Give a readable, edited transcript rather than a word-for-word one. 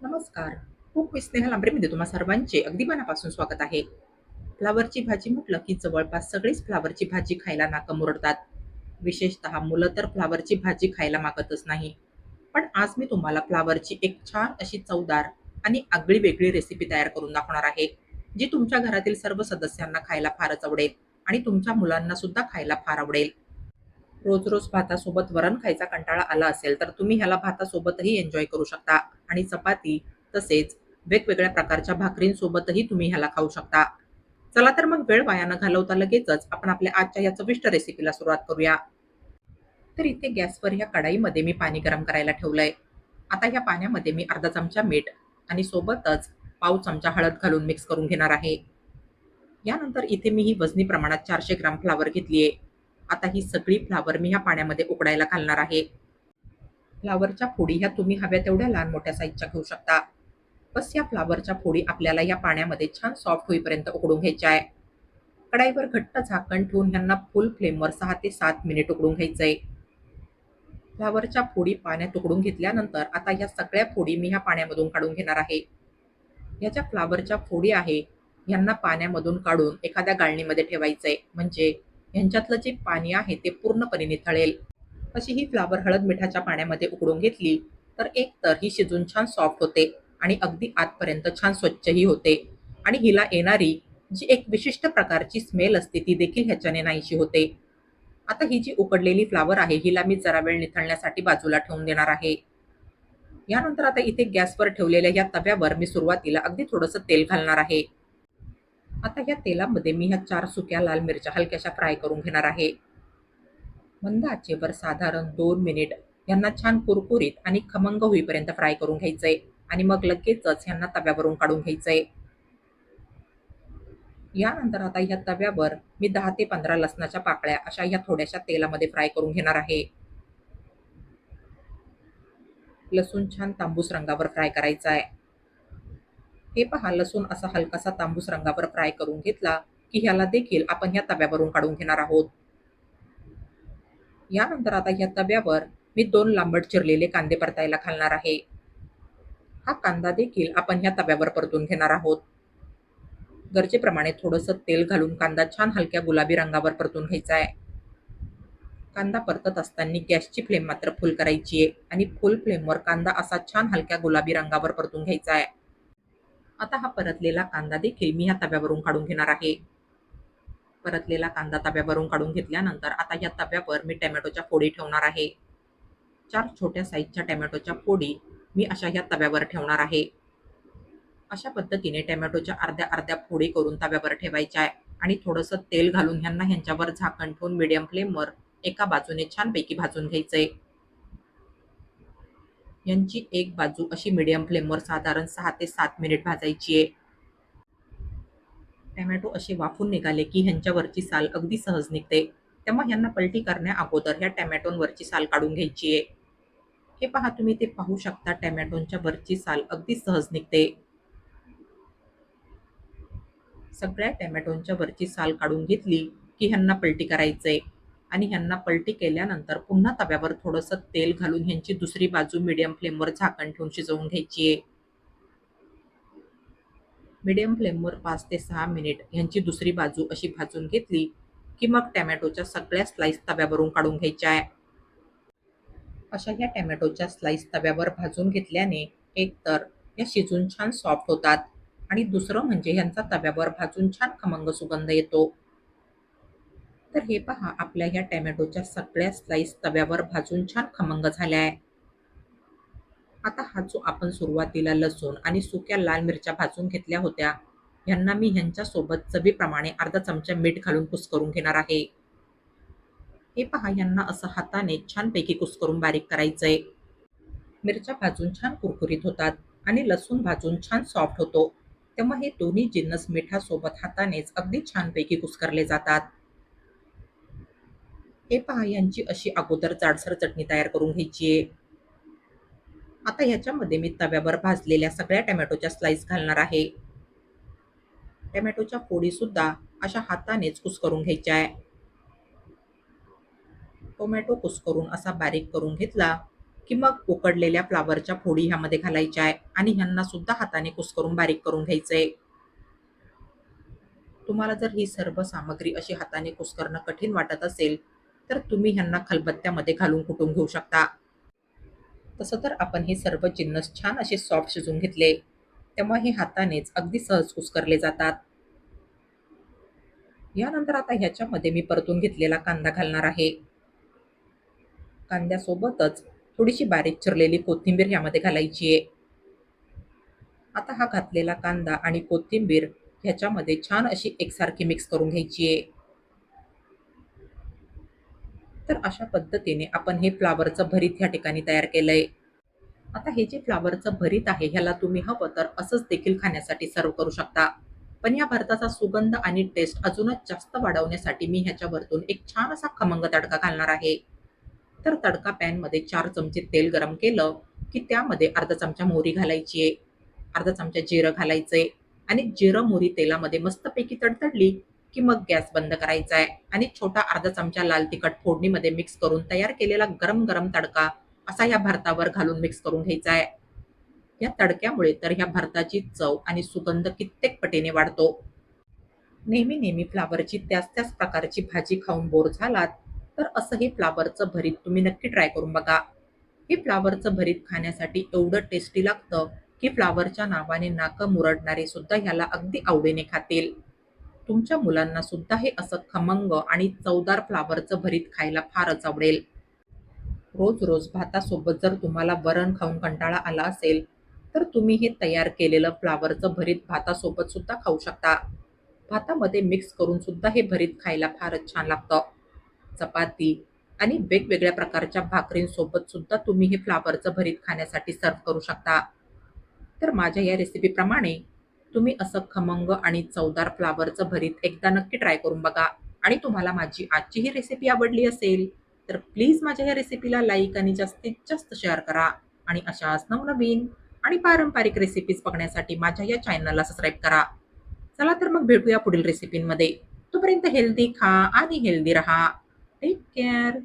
नमस्कार. Cook with Sneha लांबरेमध्ये तुम्हा सर्वांचे अगदी मनापासून स्वागत आहे. फ्लावरची भाजी म्हटलं की जवळपास सगळेच फ्लावरची भाजी खायला नाका मुरडतात. विशेषतः मुलं तर फ्लावरची भाजी खायला मागतच नाही. पण आज मी तुम्हाला फ्लावरची एक छान अशी चवदार आणि आगळी वेगळी रेसिपी तयार करून दाखवणार आहे, जी तुमच्या घरातील सर्व सदस्यांना खायला फारच आवडेल आणि तुमच्या मुलांना सुद्धा खायला फार आवडेल. रोज रोज भातासोबत वरण खायचा कंटाळा आला असेल तर तुम्ही ह्याला भातासोबतही एन्जॉय करू शकता आणि चपाती तसेच वेगवेगळ्या प्रकारच्या भाकरींसोबतही तुम्ही ह्याला खाऊ शकता. चला तर मग वेळ वाया न घालवता लगेचच आपण आपल्या आजच्या या चविष्ट रेसिपीला सुरुवात करूया. तर इथे गॅसवर ह्या कढाईमध्ये मी पाणी गरम करायला ठेवलंय. आता ह्या पाण्यामध्ये मी अर्धा चमचा मीठ आणि सोबतच पाव चमचा हळद घालून मिक्स करून घेणार आहे. यानंतर इथे मी ही वजनी प्रमाणात 400 ग्राम फ्लावर घेतलीये. आता ही सगळी फ्लावर मी ह्या पाण्यामध्ये उकडायला घालणार आहे. फ्लावरच्या फोडी ह्या तुम्ही हव्या तेवढ्या लहान मोठ्या साईजच्या घेऊ शकता. बस या फ्लावरच्या फोडी आपल्याला या पाण्यामध्ये छान सॉफ्ट होईपर्यंत उकडून घ्यायच्या आहे. कढाईवर घट्ट झाकण ठेवून ह्यांना फुल फ्लेमवर 6 ते 7 मिनिट उकडून घ्यायचंय. फ्लावरच्या फोडी पाण्यात उकडून घेतल्यानंतर आता ह्या सगळ्या फोडी मी ह्या पाण्यामधून काढून घेणार आहे. ह्या ज्या फ्लावरच्या फोडी आहे, ह्यांना पाण्यामधून काढून एखाद्या गाळणीमध्ये ठेवायचंय. म्हणजे ह्यांच्यातलं जे पाणी आहे ते पूर्णपणे निथळेल. अशी ही फ्लावर हळद मिठाच्या पाण्यामध्ये उकडून घेतली तर एक तर ही शिजून छान सॉफ्ट होते आणि अगदी आतपर्यंत छान स्वच्छही होते आणि हिला येणारी जी एक विशिष्ट प्रकारची स्मेल असते ती देखील ह्याच्याने नाहीशी होते. आता ही जी उकडलेली फ्लावर आहे हिला मी जरा वेळ निथळण्यासाठी बाजूला ठेवून देणार आहे. यानंतर आता इथे गॅसवर ठेवलेल्या या तव्यावर मी सुरुवातीला अगदी थोडंसं तेल घालणार आहे. आता या तेलामध्ये मी ह्या 4 सुक्या लाल मिरच्या हलक्याशा फ्राय करून घेणार आहे. मंद आचेवर साधारण 2 मिनिट यांना छान कुरकुरीत आणि खमंग होईपर्यंत फ्राय करून घ्यायचंय आणि मग लगेचच ह्यांना तव्यावरून काढून घ्यायचंय. यानंतर आता ह्या तव्यावर मी 10 ते 15 लसणाच्या पाकळ्या अशा ह्या थोड्याशा तेलामध्ये फ्राय करून घेणार आहे. लसूण छान तांबूस रंगावर फ्राय करायचा आहे. हे पहा, लसूण असा हलकासा तांबूस रंगावर फ्राय करून घेतला की ह्याला देखील आपण ह्या तव्यावरून काढून घेणार आहोत. यानंतर आता ह्या तव्यावर मी 2 लांबट चिरलेले कांदे परतायला घालणार आहे. हा कांदा देखील आपण ह्या तव्यावर परतून घेणार आहोत. गरजेप्रमाणे थोडंसं तेल घालून कांदा छान हलक्या गुलाबी रंगावर परतून घ्यायचा आहे. कांदा परतत असताना गॅसची फ्लेम मात्र फुल करायची आहे आणि फुल फ्लेमवर कांदा असा छान हलक्या गुलाबी रंगावर परतून घ्यायचा आहे. आता हा परतलेला कांदा देखील मी ह्या तव्यावरून काढून घेणार आहे. परतलेला कांदा तव्यावरून काढून घेतल्यानंतर आता या तव्यावर मी टोमॅटोच्या फोडी ठेवणार आहे. 4 छोट्या साईजच्या टोमॅटोच्या फोडी मी अशा ह्या तव्यावर ठेवणार आहे. अशा पद्धतीने टोमॅटोच्या अर्ध्या-अर्ध्या फोडी करून तव्यावर ठेवायच्या आहे आणि थोडंसं तेल घालून ह्यांच्यावर झाकण ठेवून मीडियम फ्लेमवर एका बाजूने छानपैकी भाजून घ्यायचंय. यांची एक बाजू अशी मीडियम फ्लेमवर साधारण 6 ते 7 मिनिट भाजायची आहे. टोमॅटो असे वाफून निघाले की ह्यांच्यावरची साल अगदी सहज निघते. तेव्हा ह्यांना पलटी करण्या अगोदर ह्या टोमॅटोंवरची साल काढून घ्यायची आहे. हे पहा, तुम्ही ते पाहू शकता, टोमॅटोंच्या वरची साल अगदी सहज निघते. सगळ्या टोमॅटोंच्या वरची साल काढून घेतली की ह्यांना पलटी करायचंय आणि ह्यांना पलटी केल्यानंतर पुन्हा तव्यावर थोडंसं तेल घालून ह्यांची दुसरी बाजू मीडियम फ्लेमवर झाकण ठेवून शिजवून घ्यायची आहे. मीडियम फ्लेमवर 5 ते 6 मिनिट ह्यांची दुसरी बाजू अशी भाजून घेतली की मग टोमॅटोच्या सगळ्या स्लाइस तव्यावरून काढून घ्यायच्या आहे. अशा ह्या टोमॅटोच्या स्लाइस तव्यावर भाजून घेतल्याने एक तर या शिजून छान सॉफ्ट होतात आणि दुसरं म्हणजे ह्यांचा तव्यावर भाजून छान खमंग सुगंध येतो. तर हे पहा, आपल्या ह्या टोमॅटोच्या सगळ्या स्लाइस तव्यावर भाजून छान खमंग झाल्या आहे. आता हा जो आपण सुरुवातीला लसूण आणि सुक्या लाल मिरच्या भाजून घेतल्या होत्या, ह्यांना मी ह्यांच्यासोबत चवीप्रमाणे अर्धा चमचा मीठ घालून कुस्करून घेणार आहे. हे पहा, ह्यांना असं हाताने छानपैकी कुस्करून बारीक करायचंय. मिरच्या भाजून छान कुरकुरीत होतात आणि लसूण भाजून छान सॉफ्ट होतो. तेव्हा हे दोन्ही जिन्नस मिठासोबत हातानेच अगदी छानपैकी कुस्करले जातात. हे पहा, यांची अशी अगोदर जाडसर चटणी तयार करून घ्यायची आहे. आता ह्याच्यामध्ये मी तव्यावर भाजलेल्या सगळ्या टोमॅटोच्या स्लाइस घालणार आहे. टोमॅटोच्या फोडी सुद्धा अशा हातानेच कुस्करून घ्यायच्या आहे. टोमॅटो कुस्करून असा बारीक करून घेतला की मग उकडलेल्या फ्लावरच्या फोडी ह्यामध्ये घालायच्या आहे आणि ह्यांना सुद्धा हाताने कुस्करून बारीक करून घ्यायचंय. तुम्हाला जर ही सर्व सामग्री अशी हाताने कुस्करणं कठीण वाटत असेल, तर तुम्ही ह्यांना खलबत्त्यामध्ये घालून कुटून घेऊ शकता. तसं तर आपण हे सर्व जिन्नस छान असे सॉफ्ट शिजवून घेतले, तेव्हा हे हातानेच अगदी सहज कुस्करले जातात. यानंतर आता ह्याच्यामध्ये मी परतून घेतलेला कांदा घालणार आहे. कांद्यासोबतच थोडीशी बारीक चिरलेली कोथिंबीर ह्यामध्ये घालायची आहे. आता हा घातलेला कांदा आणि कोथिंबीर ह्याच्यामध्ये छान अशी एकसारखी मिक्स करून घ्यायची आहे. तर अशा पद्धतीने आपण हे फ्लावरचं भरीत ह्या ठिकाणी तयार केलंय. आता हे जे फ्लावरचं भरीत आहे ह्याला तुम्ही हवं तर असंच देखील खाण्यासाठी सर्व्ह करू शकता. पण या भरताचा सुगंध आणि टेस्ट अजूनच जास्त वाढवण्यासाठी मी ह्याच्यावरतून एक छान असा खमंग तडका घालणार आहे. तर तडका पॅनमध्ये 4 चमचे तेल गरम केलं, की त्यामध्ये अर्धा चमचा मोहरी घालायची आहे. अर्धा चमचा जिरं घालायचंय आणि जिरं मोहरी तेलामध्ये मस्तपैकी तडतडली, की मग गॅस बंद करायचा आहे आणि छोटा अर्धा चमचा लाल तिखट फोडणीमध्ये मिक्स करून तयार केलेला गरम-गरम तडका असा या भरतावर घालून मिक्स करून घ्यायचा आहे. या तडक्यामुळे तर ह्या भरताची चव आणि सुगंध कित्येक पटीने वाढतो. नेहमी फ्लावरची त्याच प्रकारची भाजी खाऊन बोर झालात, तर असं हे फ्लावरचं भरीत तुम्ही नक्की ट्राय करून बघा. हे फ्लावरचं भरीत खाण्यासाठी एवढं टेस्टी लागतं, की फ्लावरच्या नावाने नाकं मुरडणारे सुद्धा ह्याला अगदी आवडीने खातील. तुमच्या मुलांना सुद्धा हे असं खमंग आणि चवदार फ्लावरचं भरीत खायला फारच आवडेल. रोज-रोज भातासोबत जर तुम्हाला वरण खाऊन कंटाळा आला असेल, तर तुम्ही हे तयार केलेलं फ्लावरचं भरीत भातासोबत सुद्धा खाऊ शकता. भातामध्ये मिक्स करून सुद्धा हे भरीत खायला फारच छान लागतं. चपाती आणि वेगवेगळ्या प्रकारच्या भाकरींसोबत सुद्धा तुम्ही हे फ्लावरचं भरीत खाण्यासाठी सर्व्ह करू शकता. तर माझ्या या रेसिपीप्रमाणे तुम्ही असं खमंग आणि चवदार फ्लावरचं भरीत एकदा नक्की ट्राय करून बघा आणि तुम्हाला माझी आजची ही रेसिपी आवडली असेल, तर प्लीज माझ्या या रेसिपीला लाईक आणि जास्तीत जास्त शेअर करा आणि अशाच नवनवीन आणि पारंपरिक रेसिपीज बघण्यासाठी माझ्या या चॅनलला सबस्क्राईब करा. चला तर मग भेटूया पुढील रेसिपींमध्ये. तोपर्यंत हेल्दी खा आणि हेल्दी रहा. Take care.